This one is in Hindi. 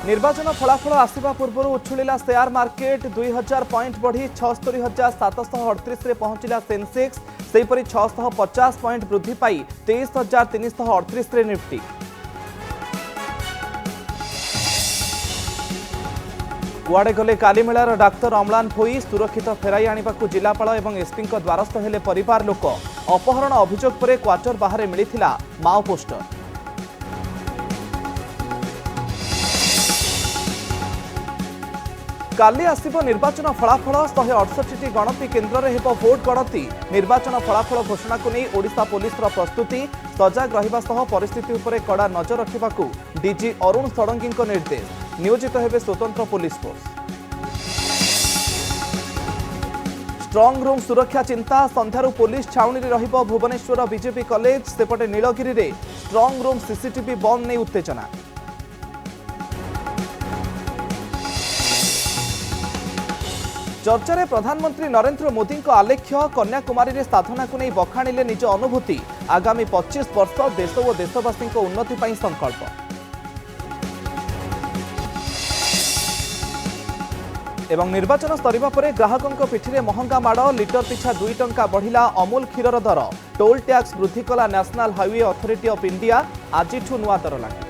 निर्वाचन फलाफल आसवा पूर्व उछुड़ा शेयर मार्केट 2000 पॉइंट बढ़ी 76,738 पहुंचला सेंसेक्स सेहीपरि 650 पॉइंट वृद्धि पाई 23,338 निफ्टी। कुआड़े गले कालीमेलार डाक्तर अम्लान भोई सुरक्षित फेराई आने जिलापाल और एसपी द्वारस्थ हेले परिवार लोक। अपहरण अभियोग पर क्वार्टर बाहर मिलता माओ पोस्टर। काली आसिबो निर्वाचन फलाफल 168टी गणति केन्द्र में हेबो भोट गणति। निर्वाचन फलाफल घोषणा को नहीं ओडिशा पुलिस प्रस्तुति सजग रहिबा सह परिस्थिति उपरे कड़ा नजर रखिबाकू डीजी अरुण षडंगी निर्देश। नियोजित हेबे स्वतंत्र पुलिस फोर्स। स्ट्रंग रूम सुरक्षा चिंता संध्यारू पुलिस छाउनी रहिबो भुवनेश्वर बीजेपी कॉलेज सेपटे नीलगिरी रे स्ट्रंग रूम सीसीटीवी बंद नहीं उत्तेजना। चर्चा प्रधानमंत्री नरेंद्र मोदी आलेख्य कन्याकुमारी में साधना को नहीं बखाणिले निज अनुभूति। आगामी 25 वर्ष देश और देशवासी उन्नति पर संकल्प। एवं निर्वाचन सरिबा परे ग्राहकों पिठिरे महंगा माड़ लिटर पिछा 2 टंका बढ़िला अमूल क्षीर दर। टोल टैक्स वृद्धि कला national highway authority of India. आज नुआ दर लागू।